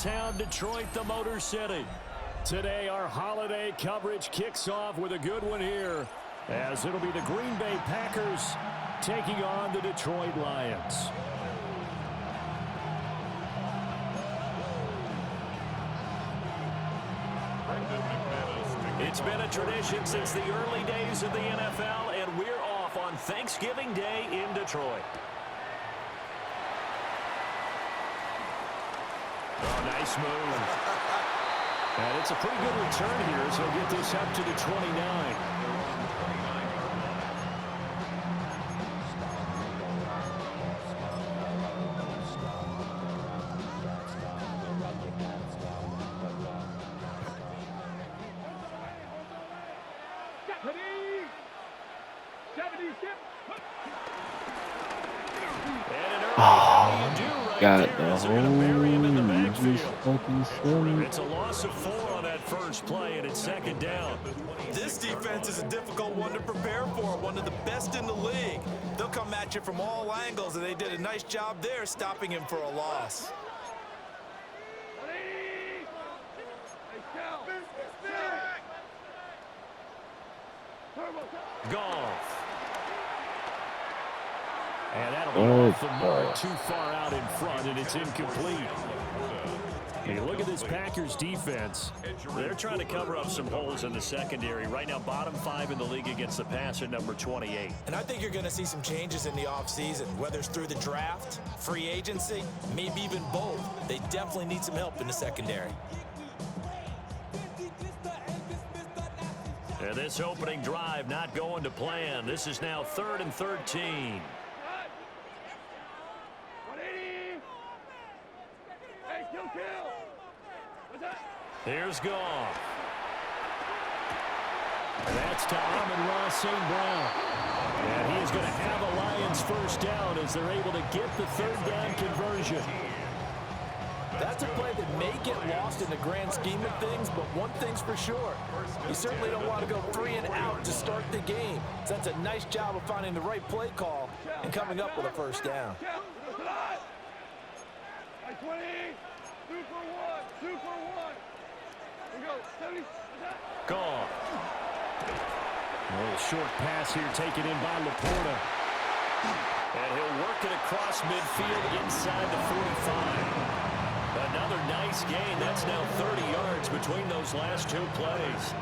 town Detroit, the Motor City. Today, our holiday coverage kicks off with a good one here, as it'll be the Green Bay Packers taking on the Detroit Lions. It's been a tradition since the early days of the NFL, and we're off on Thanksgiving Day in Detroit. Oh, nice move. And it's a pretty good return here, so he'll get this up to the 29. Got the whole It's a loss of 4 on that first play, and it's second down. This defense is a difficult one to prepare for, one of the best in the league. They'll come at you from all angles, and they did a nice job there stopping him for a loss. Goff. And that'll be off the mark, too far out in front, and it's incomplete. Hey, look at this Packers defense. They're trying to cover up some holes in the secondary. Right now, bottom 5 in the league against the pass at number 28. And I think you're going to see some changes in the offseason, whether it's through the draft, free agency, maybe even both. They definitely need some help in the secondary. And this opening drive not going to plan. This is now 3rd and 13. Here's Goff. That's to Amon-Ra St. Brown. And he is going to have a Lions first down as they're able to get the 3rd down conversion. That's a play that may get lost in the grand scheme of things, but one thing's for sure. You certainly don't want to go 3 and out to start the game. So that's a nice job of finding the right play call and coming up with a first down. 20, 2 for 1, 2 for 1. We go, 70. Goff. A little short pass here taken in by Laporta. And he'll work it across midfield inside the 45. Another nice gain. That's now 30 yards between those last 2 plays.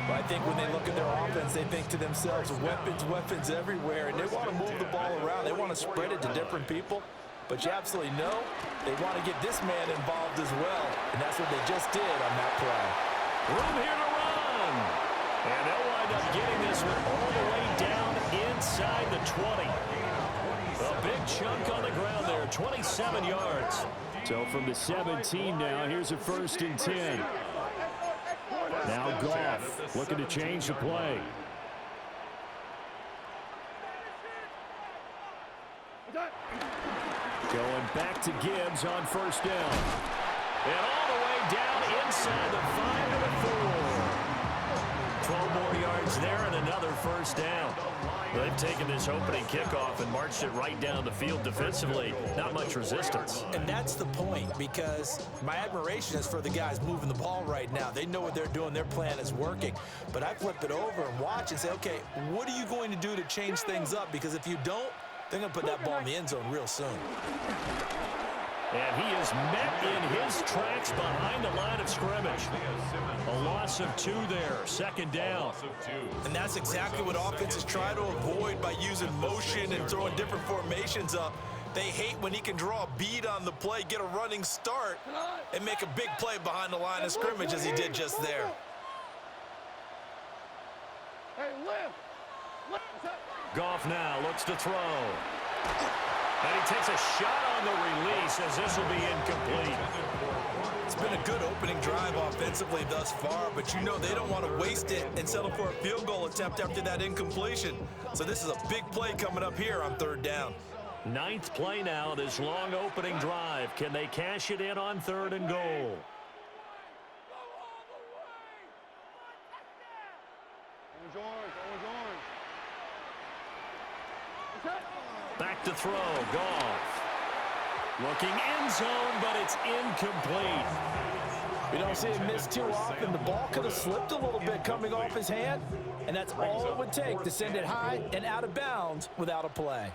But I think when they look at their offense, they think to themselves, weapons, weapons everywhere, and they want to move the ball around. They want to spread it to different people. But you absolutely know they want to get this man involved as well, and that's what they just did on that play. Room here to run. And they'll wind up getting this one all the way down inside the 20. A big chunk on the ground there, 27 yards. So from the 17 now, here's a 1st and 10. Now Goff looking to change the play. Going back to Gibbs on 1st down. And all the way down inside the 5 and a 4. 12 more yards there and another 1st down. They've taken this opening kickoff and marched it right down the field defensively. Not much resistance. And that's the point, because my admiration is for the guys moving the ball right now. They know what they're doing. Their plan is working. But I flip it over and watch and say, okay, what are you going to do to change things up? Because if you don't, they're going to put that ball in the end zone real soon. And he is met in his tracks behind the line of scrimmage. A loss of 2 there, 2nd down. And that's exactly what offenses try to avoid by using motion and throwing different formations up. They hate when he can draw a bead on the play, get a running start, and make a big play behind the line of scrimmage as he did just there. Hey, lift. Goff now looks to throw. And he takes a shot on the release as this will be incomplete. It's been a good opening drive offensively thus far, but you know they don't want to waste it and settle for a field goal attempt after that incompletion. So this is a big play coming up here on 3rd down. 9th play now, this long opening drive. Can they cash it in on 3rd and goal? Back to throw, Goff. Looking end zone, but it's incomplete. We don't see him miss too often. The ball could have slipped a little bit coming off his hand, and that's all it would take to send it high and out of bounds without a play.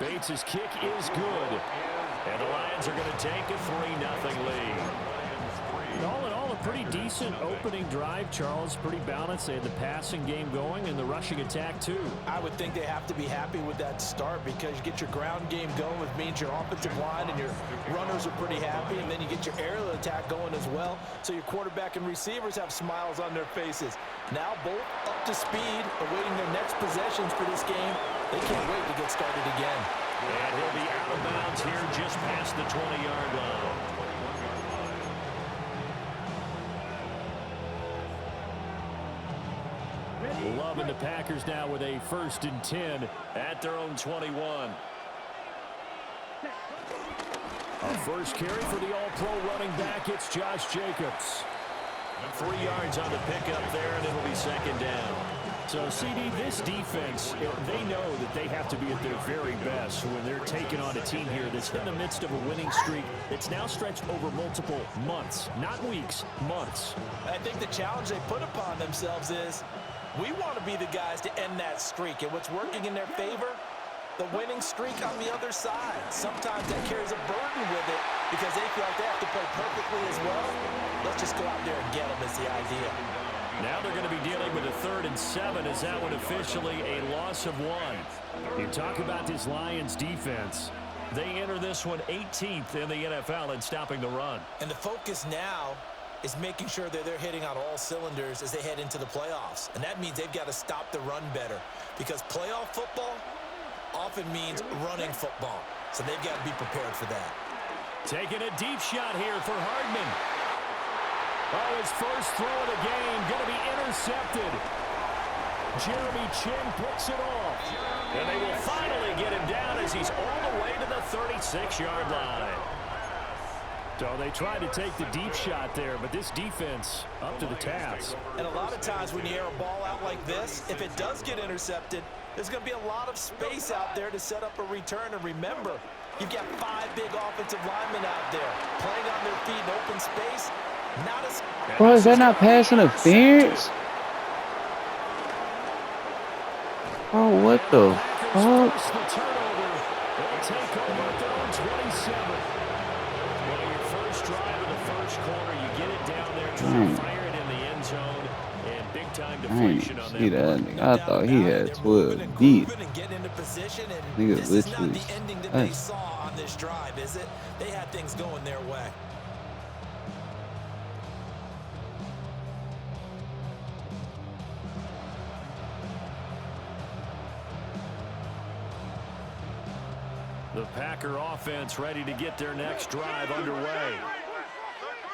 Bates' kick is good. And the Lions are going to take a 3-0 lead. All in all, a pretty decent opening drive, Charles. Pretty balanced. They had the passing game going and the rushing attack, too. I would think they have to be happy with that start because you get your ground game going, which means your offensive line and your runners are pretty happy, and then you get your aerial attack going as well. So your quarterback and receivers have smiles on their faces. Now both up to speed, awaiting their next possessions for this game. They can't wait to get started again. And he'll be out of bounds here just past the 20-yard line. Love and the Packers now with a 1st and 10 at their own 21. A first carry for the all-pro running back. It's Josh Jacobs. 3 yards on the pickup there, and it'll be 2nd down. So, CD, this defense, they know that they have to be at their very best when they're taking on a team here that's in the midst of a winning streak that's now stretched over multiple months, not weeks, months. I think the challenge they put upon themselves is we want to be the guys to end that streak. And what's working in their favor? The winning streak on the other side. Sometimes that carries a burden with it because they feel like they have to play perfectly as well. Let's just go out there and get them is the idea. Now they're going to be dealing with a 3rd and 7 as that one officially a loss of 1. You talk about this Lions defense. They enter this one 18th in the NFL in stopping the run. And the focus now is making sure that they're hitting on all cylinders as they head into the playoffs. And that means they've got to stop the run better because playoff football often means running football. So they've got to be prepared for that. Taking a deep shot here for Hardman. Oh, his first throw of the game going to be intercepted. Jeremy Chin picks it off. And they will finally get him down as he's all the way to the 36-yard line. So they tried to take the deep shot there, but this defense up to the task. And a lot of times when you air a ball out like this, if it does get intercepted, there's going to be a lot of space out there to set up a return. And remember, you've got 5 big offensive linemen out there playing on their feet in open space. Bro, is that not pass interference? Oh, what the fuck? Take over at their own 27. Well, your first drive in the first quarter, you get it down there, try to fire it in the end zone, and big time deflection on that. See that nigga? I thought he had 12 deep. Nigga This is not literally. the ending that they saw on this drive, is it? They had things going their way. The Packer offense ready to get their next drive underway.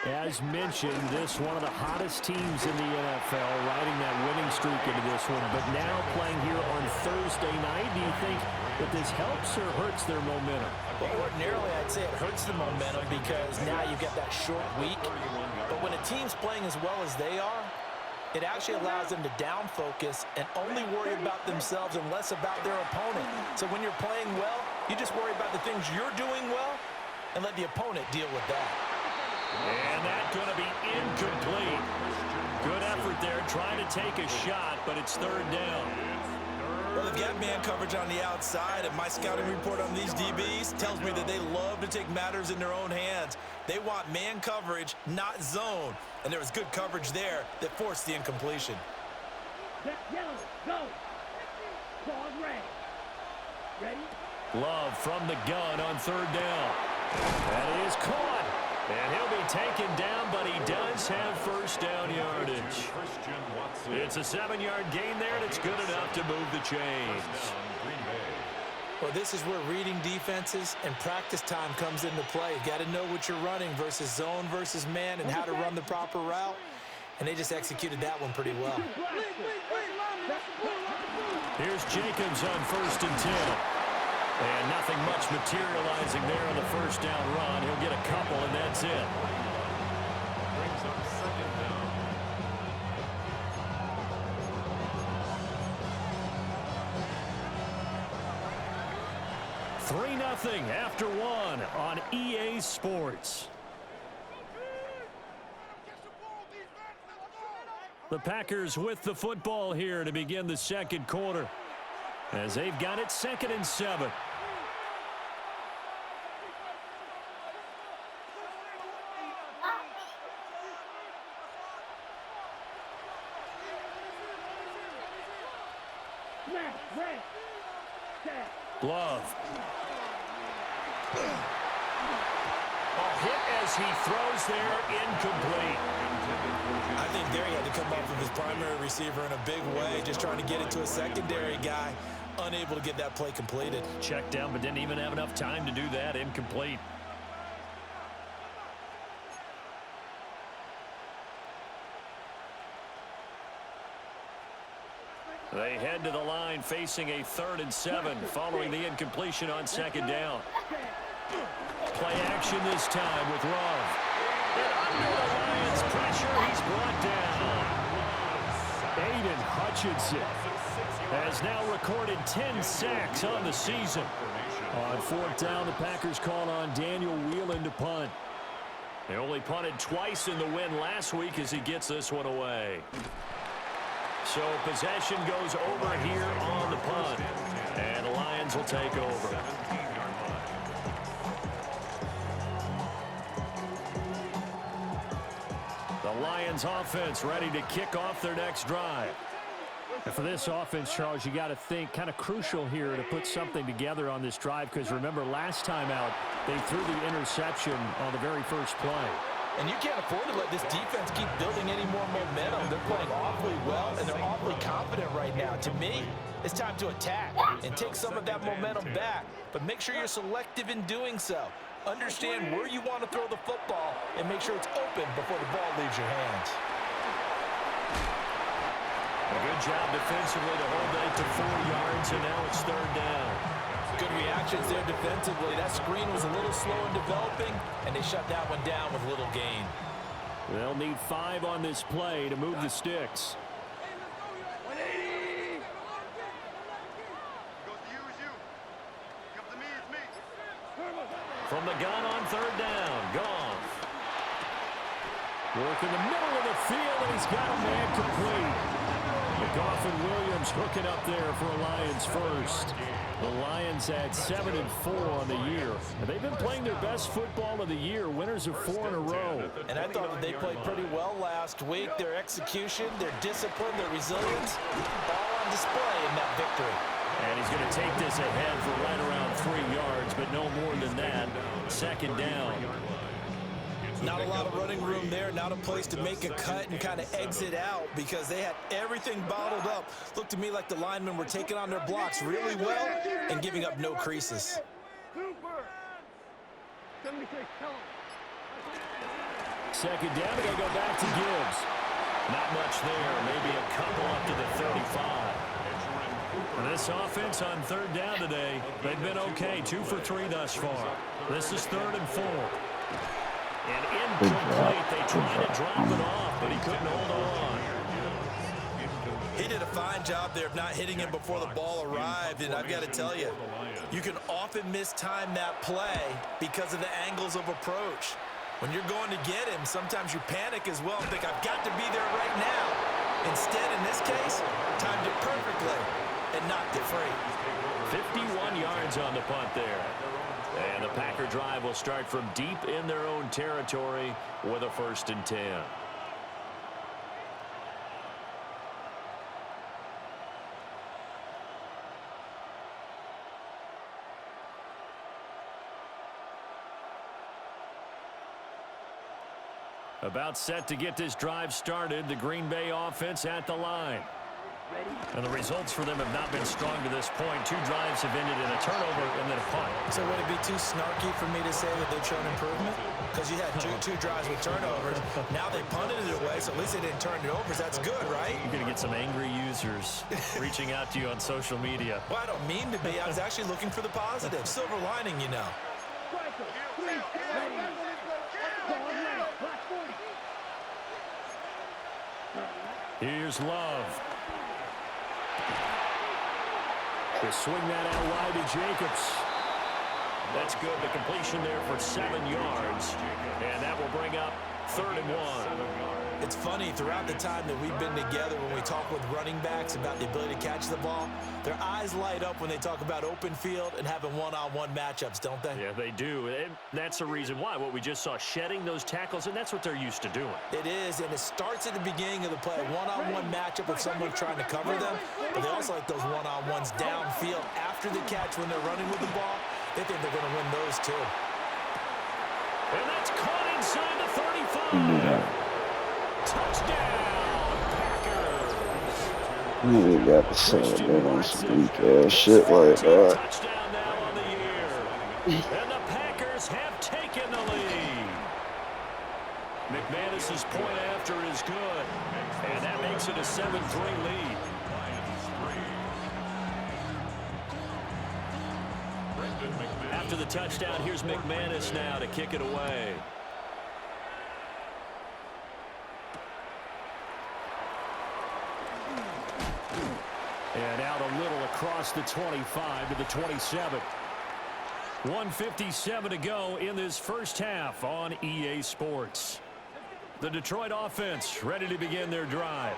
As mentioned, this one of the hottest teams in the NFL, riding that winning streak into this one, but now playing here on Thursday night. Do you think that this helps or hurts their momentum? Well, ordinarily, I'd say it hurts the momentum because now you've got that short week. But when a team's playing as well as they are, it actually allows them to down focus and only worry about themselves and less about their opponent. So when you're playing well, you just worry about the things you're doing well and let the opponent deal with that. And that's going to be incomplete. Good effort there trying to take a shot, but it's 3rd down. Well, they've got man coverage on the outside, and my scouting report on these DBs tells me that they love to take matters in their own hands. They want man coverage, not zone. And there was good coverage there that forced the incompletion. Yellow, go. Ball red. Ready? Love from the gun on 3rd down. That is caught. And he'll be taken down, but he does have 1st down yardage. It's a 7-yard gain there, and it's good enough to move the chains. Well, this is where reading defenses and practice time comes into play. You got to know what you're running versus zone versus man and how to run the proper route. And they just executed that one pretty well. Here's Jacobs on 1st and 10. And nothing much materializing there on the 1st down run. He'll get a couple, and that's it. Brings up 2nd down. 0-0 after one on EA Sports. The Packers with the football here to begin the second quarter, as they've got it 2nd and 7. Love. Hit as he throws there, incomplete. I think there he had to come up with his primary receiver in a big way, just trying to get it to a secondary guy, unable to get that play completed. Checked down, but didn't even have enough time to do that. Incomplete. They head to the line facing a 3rd and 7 following the incompletion on 2nd down. Play action this time with Love. And under the Lions' pressure, he's brought down. Aiden Hutchinson has now recorded 10 sacks on the season. On 4th down, the Packers call on Daniel Whelan to punt. They only punted twice in the win last week as he gets this one away. So possession goes over here on the punt, and the Lions will take over. The Lions offense ready to kick off their next drive. And for this offense, Charles, you got to think kind of crucial here to put something together on this drive, because remember last time out they threw the interception on the very first play. And you can't afford to let this defense keep building any more momentum. They're playing awfully well, and they're awfully confident right now. To me, it's time to attack and take some of that momentum back. But make sure you're selective in doing so. Understand where you want to throw the football and make sure it's open before the ball leaves your hands. A good job defensively to hold that to 4 yards, and now it's 3rd down. Good reactions there defensively. That screen was a little slow in developing, and they shut that one down with little gain. They'll need 5 on this play to move the sticks. From the gun on 3rd down, Goff. Work in the middle of the field, and he's got a man complete. Goff and Williams hooking up there for a Lions first. The Lions at 7-4 on the year. And they've been playing their best football of the year, winners of 4 in a row. And I thought that they played pretty well last week. Their execution, their discipline, their resilience, all on display in that victory. And he's going to take this ahead for right around 3 yards, but no more than that. 2nd down. Not a lot of running room there, not a place to make a cut and kind of exit out because they had everything bottled up. Looked to me like the linemen were taking on their blocks really well and giving up no creases. 2nd down, they're going to go back to Gibbs. Not much there, maybe a couple up to the 35. And this offense on 3rd down today, they've been okay, 2 for 3 thus far. This is 3rd and 4. And incomplete. They tried to drop it off, but he couldn't hold on. He did a fine job there of not hitting him before the ball arrived, and I've got to tell you, you can often mistime that play because of the angles of approach. When you're going to get him, sometimes you panic as well and think, I've got to be there right now. Instead, in this case, timed it perfectly and knocked it free. 51 yards on the punt there. And the Packer drive will start from deep in their own territory with a 1st and 10. About set to get this drive started, the Green Bay offense at the line. And the results for them have not been strong to this point. 2 drives have ended in a turnover and then a punt. So would it be too snarky for me to say that they've shown improvement? Because you had two drives with turnovers. Now they punted it away, so at least they didn't turn it over. So that's good, right? You're going to get some angry users reaching out to you on social media. Well, I don't mean to be. I was actually looking for the positive. Silver lining, you know. Here's Love. They swing that out wide to Jacobs. That's good. The completion there for 7 yards. And that will bring up 3rd and 1. It's funny, throughout the time that we've been together, when we talk with running backs about the ability to catch the ball, their eyes light up when they talk about open field and having one-on-one matchups, don't they? Yeah, they do. And that's the reason why. What we just saw, shedding those tackles, and that's what they're used to doing. It is, and it starts at the beginning of the play. One-on-one matchup with someone trying to cover them, but they also like those one-on-ones downfield after the catch when they're running with the ball. They think they're going to win those too. And that's caught inside the 35. Touchdown, Packers. Nigga got to celebrate on some weak ass shit like that. Touchdown now on the year. And the Packers have taken the lead. McManus's point after is good. And that makes it a 7-3 lead. After the touchdown, here's McManus now to kick it away. And out a little across the 25 to the 27. 1:57 to go in this first half on EA Sports. The Detroit offense ready to begin their drive.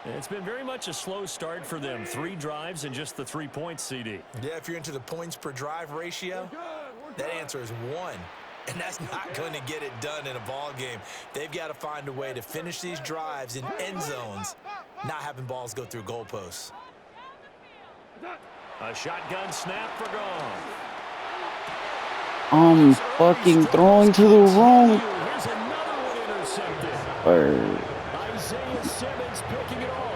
It's been very much a slow start for them. 3 drives and just the 3 points, CD. Yeah, if you're into the points per drive ratio, that answer is 1. And that's not going to get it done in a ball game. They've got to find a way to finish these drives in end zones, not having balls go through goalposts. A shotgun snap for Goff. I'm fucking throwing to the wrong. Here's another one intercepted. Bird. Isaiah Simmons picking it off.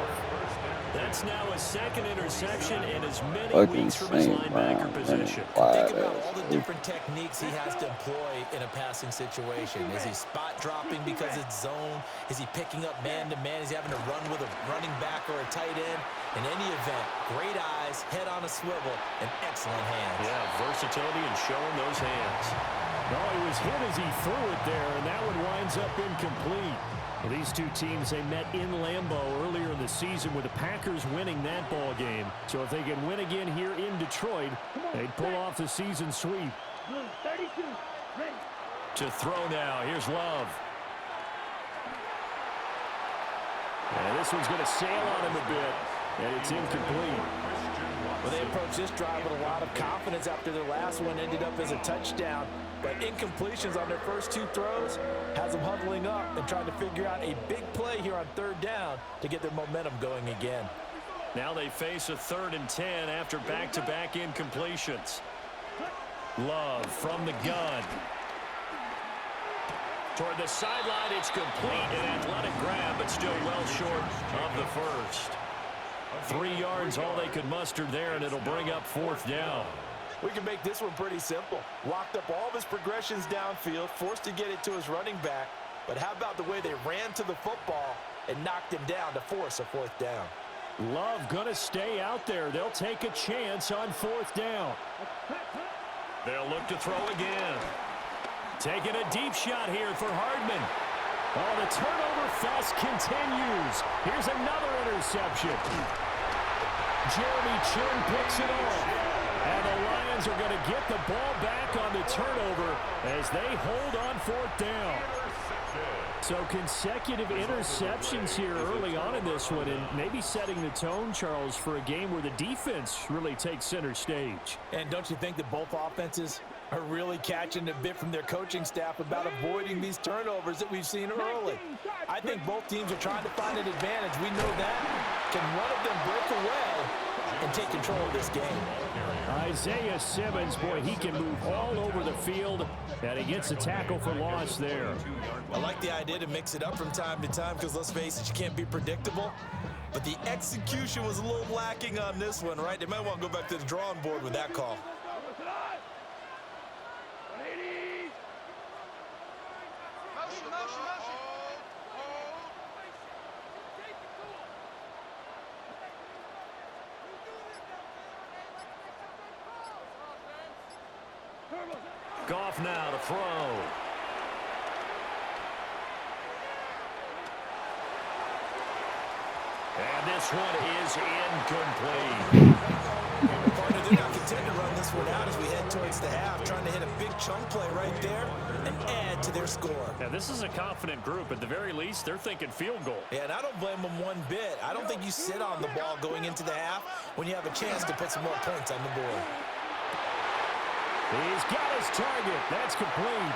That's now a 2nd interception and as many Fucking weeks from his same, linebacker man. position. Think about all the different techniques he has to employ in a passing situation. Is he spot dropping because it's zone? Is he picking up man-to-man? Is he having to run with a running back or a tight end? In any event, great eyes, head on a swivel, and excellent hands. Yeah, versatility and showing those hands. No, he was hit as he threw it there, and that one winds up incomplete. Well, these two teams, they met in Lambeau earlier in the season with the Packers winning that ball game. So if they can win again here in Detroit, they'd pull off the season sweep. 32, ready. To throw now. Here's Love. And this one's going to sail on him a bit, and it's incomplete. Well, they approached this drive with a lot of confidence after their last one ended up as a touchdown. But incompletions on their first 2 throws has them huddling up and trying to figure out a big play here on 3rd down to get their momentum going again. Now they face a 3rd and 10 after back-to-back incompletions. Love from the gun. Toward the sideline, it's complete. An athletic grab, but still well short of the first. 3 yards, all they could muster there, and it'll bring up 4th down. We can make this one pretty simple. Locked up all of his progressions downfield, forced to get it to his running back. But how about the way they ran to the football and knocked him down to force a 4th down? Love going to stay out there. They'll take a chance on 4th down. They'll look to throw again. Taking a deep shot here for Hardman. Oh, the turnover fest continues. Here's another interception. Jeremy Chinn picks it off. And the Lions are going to get the ball back on the turnover as they hold on 4th down. So consecutive interceptions here early on in this one, and maybe setting the tone, Charles, for a game where the defense really takes center stage. And don't you think that both offenses are really catching a bit from their coaching staff about avoiding these turnovers that we've seen early? I think both teams are trying to find an advantage. We know that. Can one of them break away and take control of this game? Isaiah Simmons, boy, he can move all over the field, and he gets a tackle for loss there. I like the idea to mix it up from time to time because, let's face it, you can't be predictable. But the execution was a little lacking on this one, right? They might want to go back to the drawing board with that call. Goff now to throw. And this one is incomplete. Partner, they're not content to run this one out as we head towards the half, trying to hit a big chunk play right there and add to their score. Yeah, this is a confident group. At the very least, they're thinking field goal. Yeah, and I don't blame them one bit. I don't think you sit on the ball going into the half when you have a chance to put some more points on the board. He's got his target. That's complete.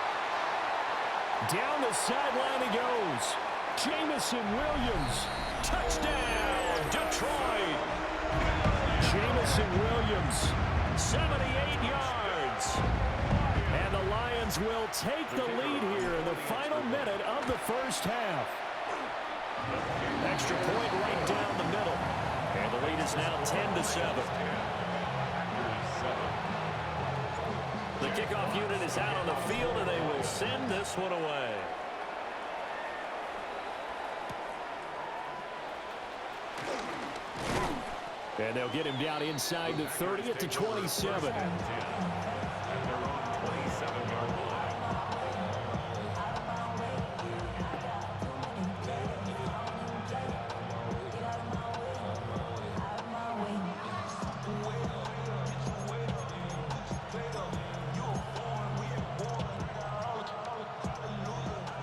Down the sideline he goes. Jameson Williams. Touchdown, Detroit. Jameson Williams, 78 yards. And the Lions will take the lead here in the final minute of the first half. Extra point right down the middle. And the lead is now 10-7. The kickoff unit is out on the field, and they will send this one away. And they'll get him down inside the 30 at the 27.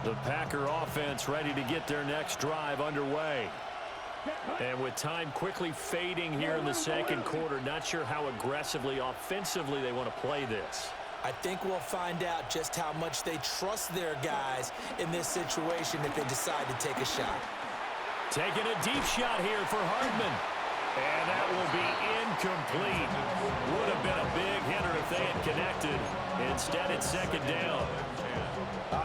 The Packer offense ready to get their next drive underway. And with time quickly fading here in the second quarter, not sure how aggressively, offensively they want to play this. I think we'll find out just how much they trust their guys in this situation if they decide to take a shot. Taking a deep shot here for Hardman. And that will be incomplete. Would have been a big hitter if they had connected. Instead, it's second down.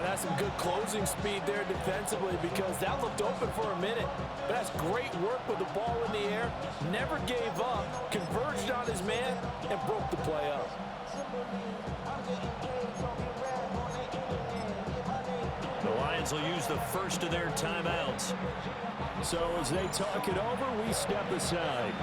That's some good closing speed there defensively because that looked open for a minute. But that's great work with the ball in the air. Never gave up, converged on his man, and broke the play up. The Lions will use the first of their timeouts. So as they talk it over, we step aside.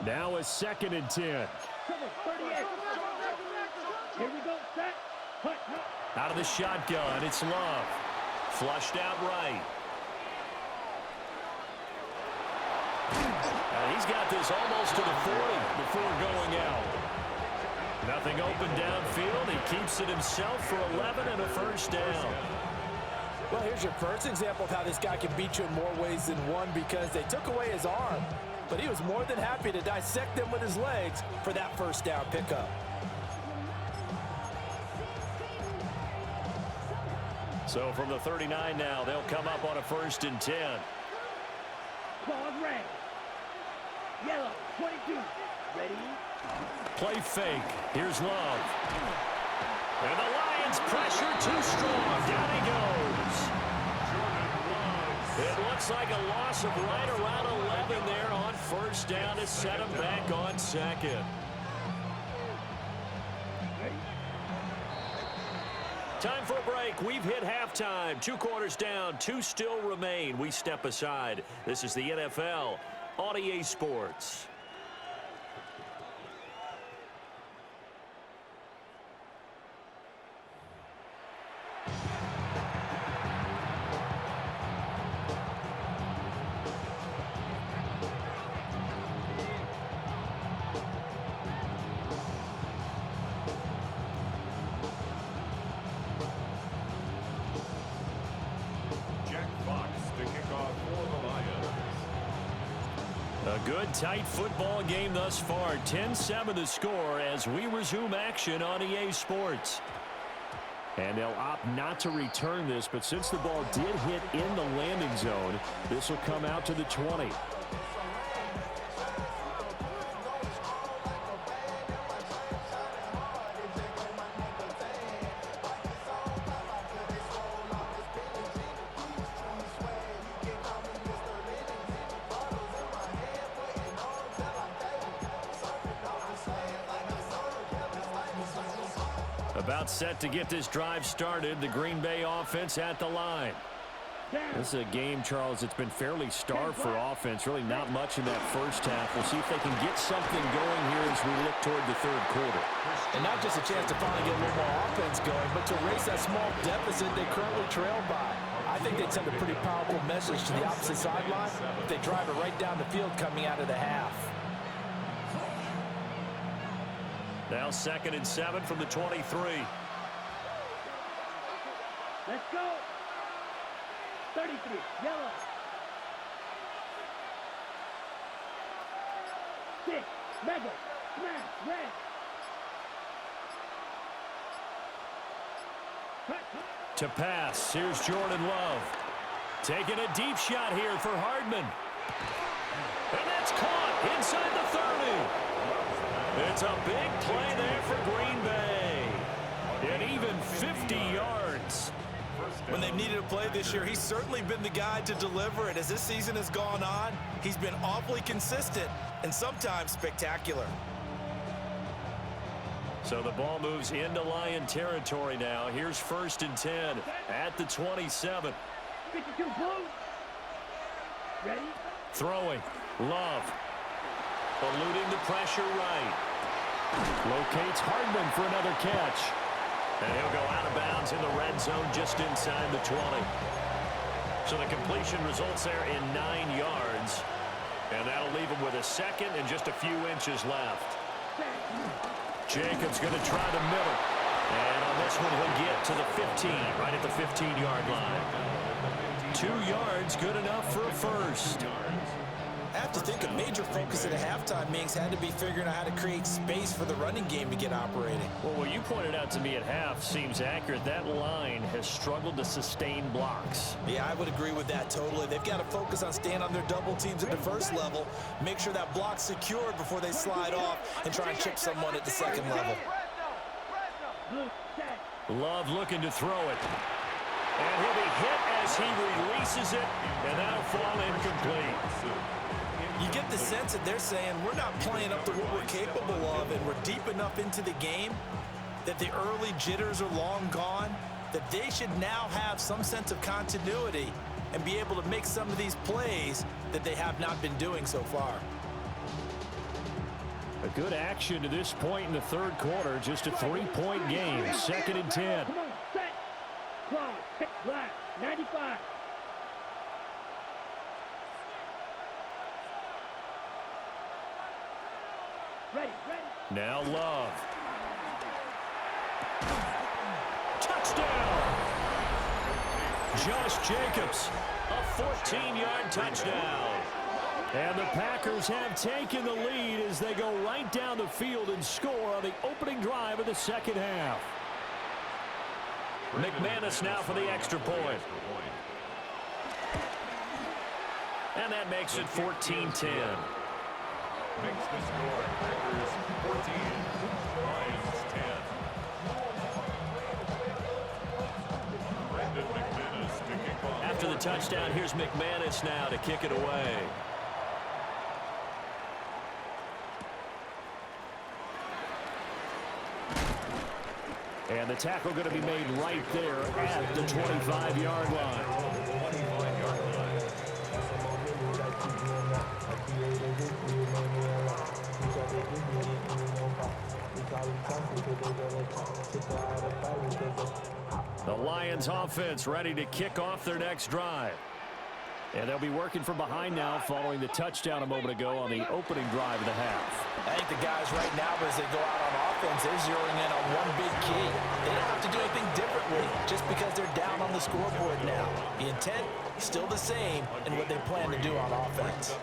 Now a 2nd and 10. Here we go, set. Out of the shotgun, it's Love. Flushed out right. And he's got this almost to the 40 before going out. Nothing open downfield. He keeps it himself for 11 and a first down. Well, here's your first example of how this guy can beat you in more ways than one because they took away his arm. But he was more than happy to dissect them with his legs for that first down pickup. So from the 39 now, they'll come up on a 1st and 10. Ball red. Yellow, 22. Ready? Play fake. Here's Love. And the Lions pressure too strong. Down he goes. It looks like a loss of right around 11 there on first down to set him back on second. Time for a break. We've hit halftime. 2 quarters down. 2 still remain. We step aside. This is the NFL on EA Sports. Good, tight football game thus far. 10-7 the score as we resume action on EA Sports. And they'll opt not to return this, but since the ball did hit in the landing zone, this will come out to the 20. About set to get this drive started. The Green Bay offense at the line. This is a game, Charles, it's been fairly starved for offense. Really not much in that first half. We'll see if they can get something going here as we look toward the third quarter. And not just a chance to finally get a little more offense going, but to erase that small deficit they currently trail by. I think they'd send a pretty powerful message to the opposite sideline if they drive it right down the field coming out of the half. Now 2nd and 7 from the 23. Let's go. 33, yellow. 6, mega, smash, red. To pass, here's Jordan Love. Taking a deep shot here for Hardman. And that's caught inside the 30. It's a big play there for Green Bay. And even 50 yards. When they've needed a play this year, he's certainly been the guy to deliver it. As this season has gone on, he's been awfully consistent and sometimes spectacular. So the ball moves into Lion territory now. Here's 1st and 10 at the 27. 52 blue. Ready? Throwing. Love. Eluding the pressure right. Locates Hardman for another catch. And he'll go out of bounds in the red zone just inside the 20. So the completion results there in 9 yards. And that'll leave him with a 2nd and just a few inches left. Jacobs going to try the middle. And on this one, he'll get to the 15, right at the 15-yard line. 2 yards, good enough for a first. I have to think a major focus at a halftime means had to be figuring out how to create space for the running game to get operating. Well, what you pointed out to me at half seems accurate. That line has struggled to sustain blocks. Yeah, I would agree with that totally. They've got to focus on staying on their double teams at the first level, make sure that block's secured before they slide off and try and chip someone at the second level. Love looking to throw it. And he'll be hit as he releases it, and that'll fall incomplete. You get the sense that they're saying we're not playing up to what we're capable of, and we're deep enough into the game that the early jitters are long gone, that they should now have some sense of continuity and be able to make some of these plays that they have not been doing so far. A good action to this point in the third quarter. Just a 3-point game. 2nd and 10. Come on, set. Close. Hit left. 95. Ready. Now Love. Touchdown! Josh Jacobs, a 14-yard touchdown. And the Packers have taken the lead as they go right down the field and score on the opening drive of the second half. McManus now for the extra point. And that makes it 14-10. Makes the score Packers 14, Lions 10. Brandon McManus to kick off. After the touchdown, here's McManus now to kick it away. And the tackle going to be made right there at the 25-yard line. The Lions offense ready to kick off their next drive. And they'll be working from behind now following the touchdown a moment ago on the opening drive of the half. I think the guys right now, as they go out on offense, they're zeroing in on one big key. They don't have to do anything differently just because they're down on the scoreboard now. The intent, still the same in what they plan to do on offense.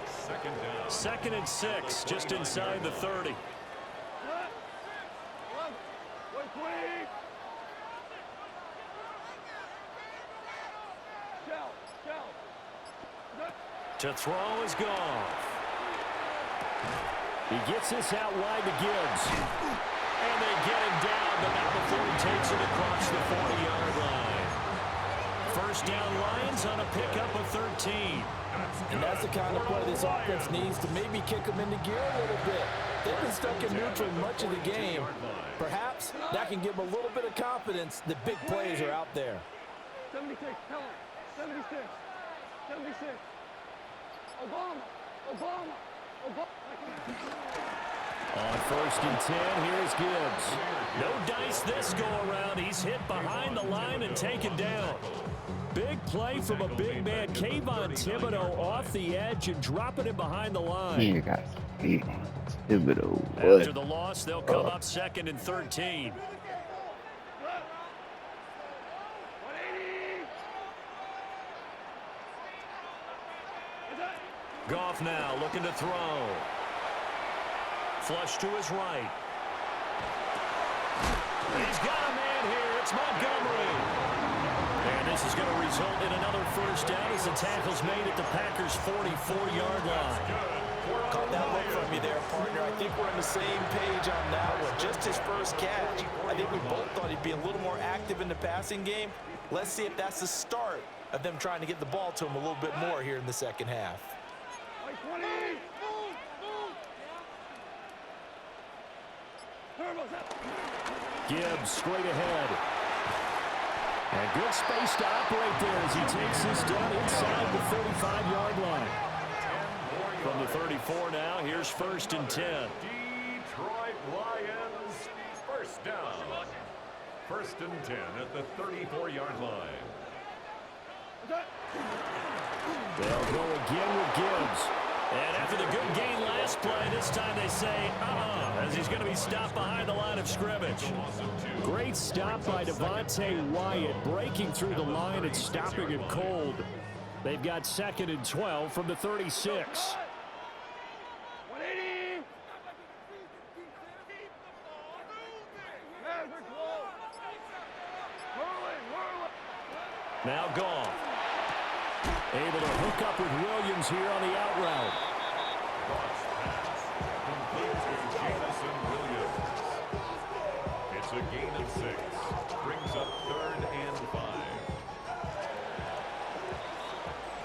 2nd and 6, just inside the 30. To throw is Goff. He gets this out wide to Gibbs. And they get him down, but not before he takes it across the 40-yard line. First down Lions on a pickup of 13. And that's the kind of play this offense needs to maybe kick them into gear a little bit. They've been stuck in neutral much of the game. Perhaps that can give them a little bit of confidence that big plays are out there. 76, tell him. 76. 76. Obama. On 1st and 10, here's Gibbs. No dice this go-around. He's hit behind the line and taken down. Big play from a big man. Kayvon Thibodeau off the edge and dropping it behind the line. You got Thibodeau. After the loss, they'll come up 2nd and 13. Goff now looking to throw. Flush to his right. He's got a man here. It's Montgomery. And this is going to result in another first down as the tackle's made at the Packers' 44-yard line. Caught that look from you there, partner. I think we're on the same page on that one. Just his first catch. I think we both thought he'd be a little more active in the passing game. Let's see if that's the start of them trying to get the ball to him a little bit more here in the second half. 20. Gibbs straight ahead. And good space to operate there as he takes this down inside the 35-yard line. From the 34 now, here's 1st and 10. Detroit Lions, first down. 1st and 10 at the 34-yard line. They'll go again with Gibbs. And after the good gain last play, this time they say, as he's going to be stopped behind the line of scrimmage. Great stop by Devontae Wyatt, breaking through the line and stopping it cold. They've got 2nd and 12 from the 36. 180. Now Goff. Able to hook up with Williams here on the out route. Goff's pass complete to Jameson Williams. It's a gain of 6. Brings up 3rd and 5.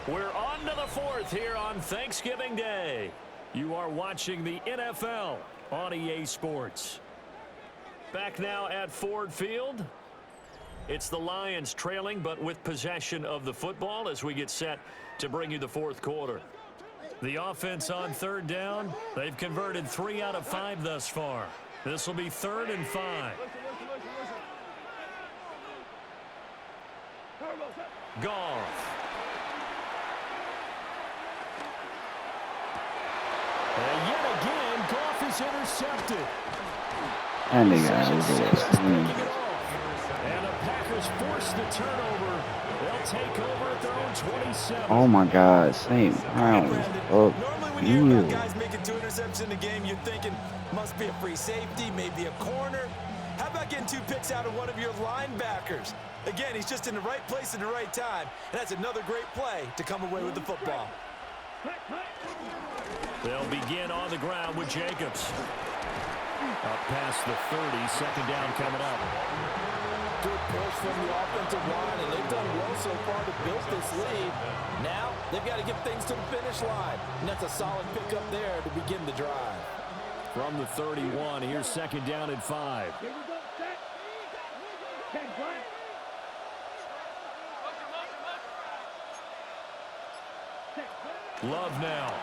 We're on to the 4th here on Thanksgiving Day. You are watching the NFL on EA Sports. Back now at Ford Field. It's the Lions trailing, but with possession of the football as we get set to bring you the 4th quarter. The offense on 3rd down, they've converted 3 out of 5 thus far. This will be 3rd and 5. Goff. And yet again, Goff is intercepted. And they got And the Packers force the turnover. They'll take over at their own 27. Oh my God, St. Brown is up. Normally when you hear about guys making 2 interceptions in the game, you're thinking must be a free safety, maybe a corner. How about getting 2 picks out of one of your linebackers? Again, he's just in the right place at the right time, and that's another great play to come away with the football. They'll begin on the ground with Jacobs. Up past the 30, 2nd down coming up. Good push from the offensive line, and they've done well so far to build this lead. Now, they've got to get things to the finish line, and that's a solid pickup there to begin the drive. From the 31, here's 2nd down and 5. Love now.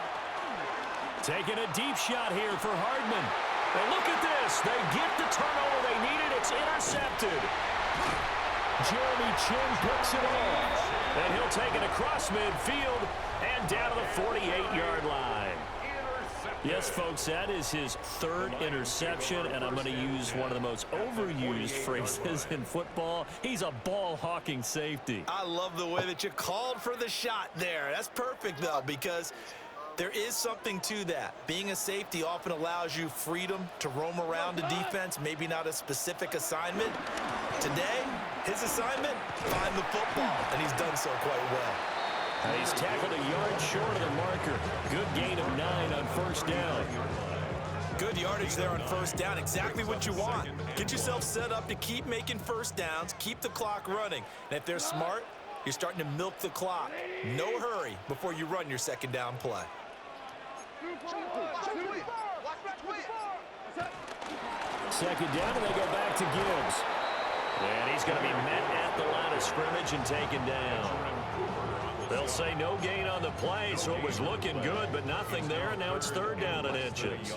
Taking a deep shot here for Hardman. And look at this. They get the turnover they needed. It's intercepted. Jeremy Chin picks it off. And he'll take it across midfield and down to the 48-yard line. Yes, folks, that is his 3rd interception, and I'm going to use one of the most overused phrases in football. He's a ball-hawking safety. I love the way that you called for the shot there. That's perfect, though, because there is something to that. Being a safety often allows you freedom to roam around the defense, maybe not a specific assignment. Today, his assignment, find the football, and he's done so quite well. And he's tackled a yard short of the marker. Good gain of 9 on 1st down. Good yardage there on 1st down. Exactly what you want. Get yourself set up to keep making 1st downs, keep the clock running. And if they're smart, you're starting to milk the clock. No hurry before you run your 2nd down play. 2nd down, and they go back to Gibbs. And he's going to be met at the line of scrimmage and taken down. They'll say no gain on the play, so it was looking good, but nothing there, and now it's third down and inches.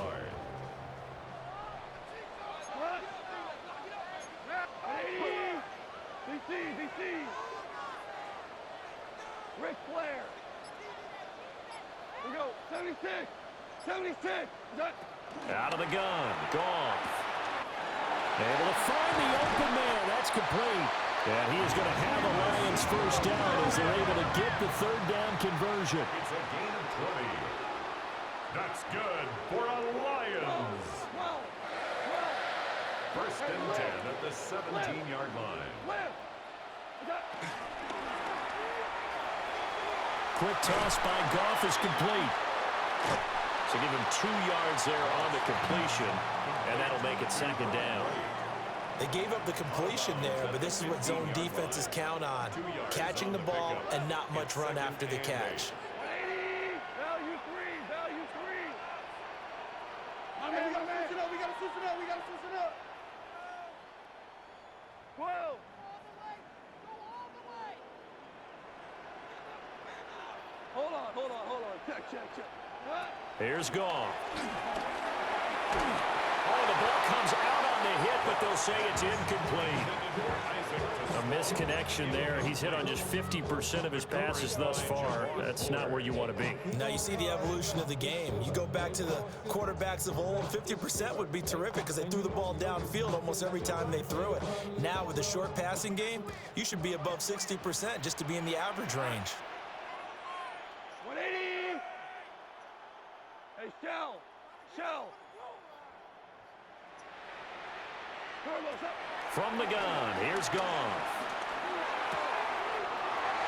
BC. Ric Flair. We go. 76. Out of the gun. Goff. Able to find the open man. That's complete. And he is going to have a Lions first down as they're able to get the third down conversion. It's a gain of 20. That's good for a Lions. First and 10 at the 17-yard line. Quick toss by Goff is complete. So give him 2 yards there on the completion, and that'll make it second down. They gave up the completion there, but this is what zone defenses count on. Catching the ball and not much run after the catch. Value three. We gotta switch it up. 12. Hold on. Check. Here's Goff. Oh, the ball comes out on the hit, but they'll say it's incomplete. A misconnection there. He's hit on just 50% of his passes thus far. That's not where you want to be. Now you see the evolution of the game. You go back to the quarterbacks of old, 50% would be terrific because they threw the ball downfield almost every time they threw it. Now with the short passing game, you should be above 60% just to be in the average range. 180. Hey, Shell. From the gun, here's Goff.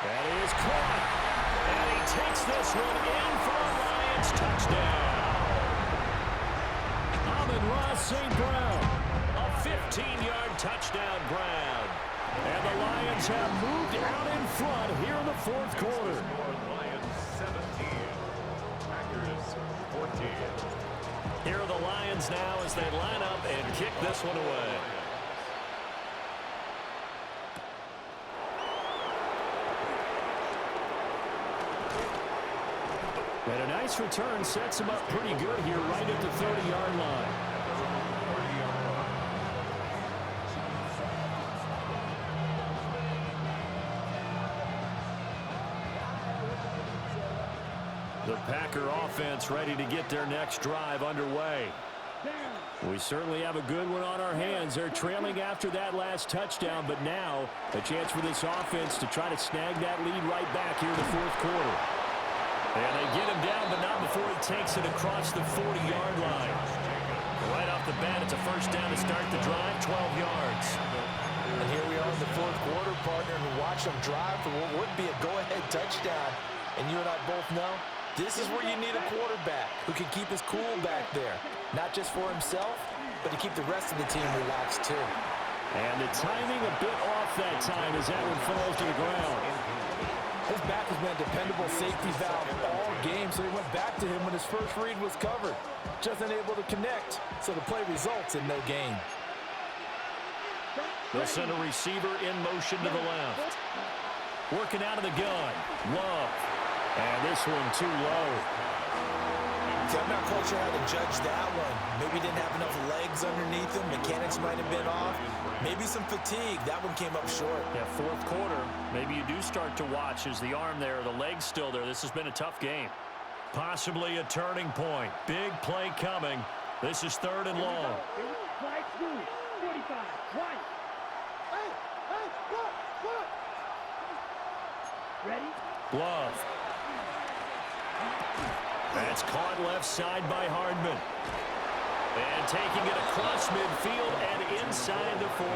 That is caught. And he takes this one in for a Lions touchdown. Amon-Ra St. Brown. A 15-yard touchdown, Brown. And the Lions have moved out in front here in the fourth quarter. Lions 17. Packers 14. Here are the Lions now as they line up and kick this one away. And a nice return sets him up pretty good here right at the 30-yard line. The Packer offense ready to get their next drive underway. We certainly have a good one on our hands. They're trailing after that last touchdown, but now a chance for this offense to try to snag that lead right back here in the fourth quarter. And they get him down, but not before he takes it across the 40-yard line. Right off the bat, it's a first down to start the drive, 12 yards. And here we are in the fourth quarter, partner, and watch them drive for what would be a go-ahead touchdown. And you and I both know this is where you need a quarterback who can keep his cool back there. Not just for himself, but to keep the rest of the team relaxed too. And the timing a bit off that time as that one falls to the ground. His back has been a dependable safety valve all game, so he went back to him when his first read was covered. Just unable to connect, so the play results in no gain. They'll send a receiver in motion to the left. Working out of the gun. Love. And this one too low. I'm not quite sure how to judge that one. Maybe he didn't have enough legs underneath him. Mechanics might have been off. Maybe some fatigue. That one came up short. Yeah, fourth quarter. Maybe you do start to watch as the arm there, the leg's still there. This has been a tough game. Possibly a turning point. Big play coming. This is third and long. Flag school. 45. Right. Hey, look. Ready? Glove. That's caught left side by Hardman. And taking it across midfield and inside the 45.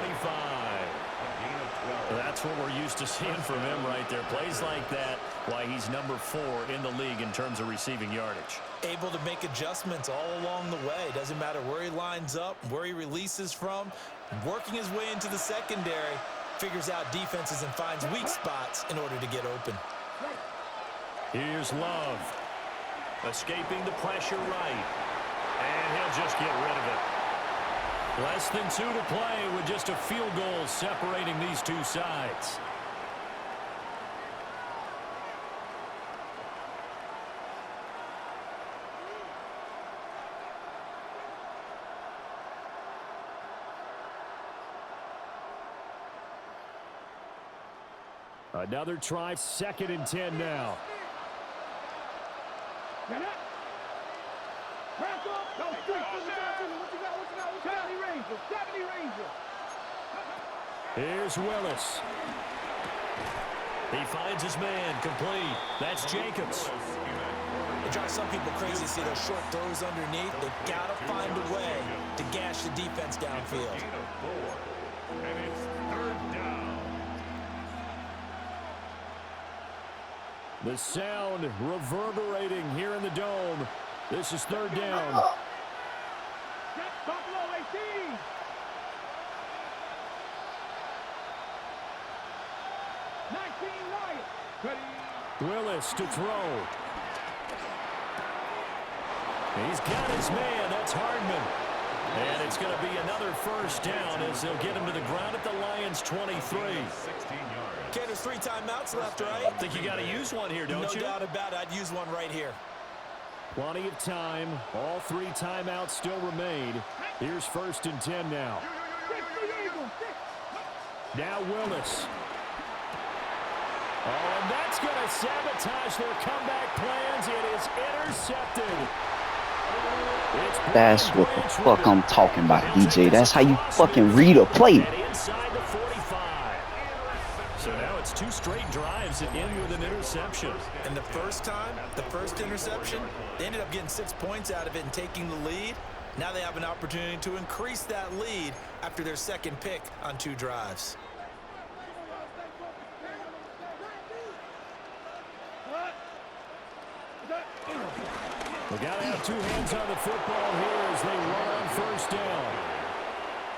That's what we're used to seeing from him right there. Plays like that, why he's number 4 in the league in terms of receiving yardage. Able to make adjustments all along the way. Doesn't matter where he lines up, where he releases from. Working his way into the secondary, figures out defenses and finds weak spots in order to get open. Here's Love. Escaping the pressure right. And he'll just get rid of it. Less than 2 to play with just a field goal separating these two sides. Another try, 2nd and 10 now. Here's Willis. He finds his man, complete. That's Jacobs. It drives some people crazy to see those short throws underneath. They've got to find a way to gash the defense downfield. Gain of 4. And it's 3rd down. The sound reverberating here in the dome. This is 3rd down. Buffalo 18. Willis to throw. He's got his man. That's Hardman. And it's going to be another 1st down as they'll get him to the ground at the Lions' 23. 16 yards. Okay, there's 3 timeouts left, right? I think you got to use one here, don't you? No doubt about it. I'd use one right here. Plenty of time. All 3 timeouts still remain. Here's 1st and 10 now. Now Willis. Oh, and that's going to sabotage their comeback plans. It is intercepted. That's what the fuck I'm talking about, DJ. That's how you fucking read a play. And inside the 45. So now it's 2 straight drives that end with an interception. And the first time, the first interception, they ended up getting 6 points out of it and taking the lead. Now they have an opportunity to increase that lead after their 2nd pick on 2 drives. We got to have 2 hands on the football here as they run on 1st down.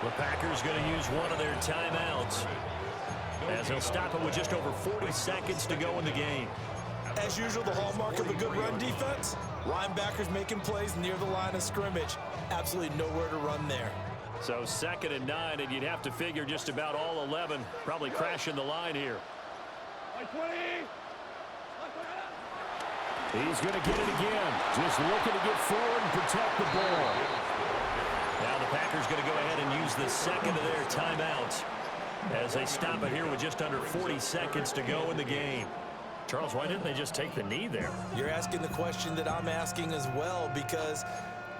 The Packers going to use one of their timeouts as they'll stop it with just over 40 seconds to go in the game. As usual, the hallmark of a good run defense, linebackers making plays near the line of scrimmage. Absolutely nowhere to run there. So 2nd and 9, and you'd have to figure just about all 11 probably crashing the line here. He's going to get it again. Just looking to get forward and protect the ball. Now the Packers going to go ahead and use the 2nd of their timeouts as they stop it here with just under 40 seconds to go in the game. Charles, why didn't they just take the knee there? You're asking the question that I'm asking as well, because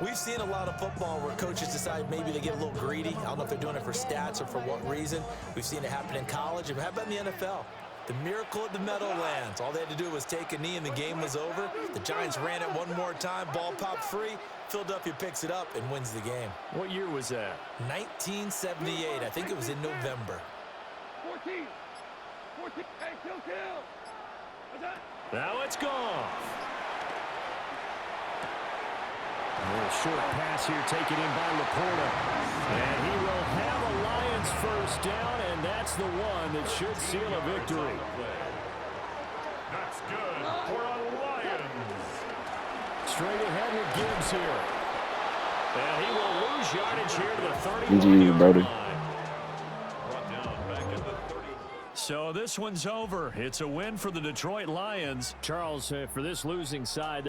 we've seen a lot of football where coaches decide maybe they get a little greedy. I don't know if they're doing it for stats or for what reason. We've seen it happen in college. And how about in the NFL? The miracle at the Meadowlands. All they had to do was take a knee and the game was over. The Giants ran it one more time. Ball popped free. Philadelphia picks it up and wins the game. What year was that? 1978. I think it was in November. 14. Hey, kill. Now it's gone. A little short pass here taken in by Laporta. And he will have a Lions 1st down, and that's the one that should seal a victory. That's good for a Lions. Straight ahead with Gibbs here. And he will lose yardage here to the GG, brother. 31-yard line. Brought down back at the 30. So this one's over. It's a win for the Detroit Lions. Charles, for this losing side,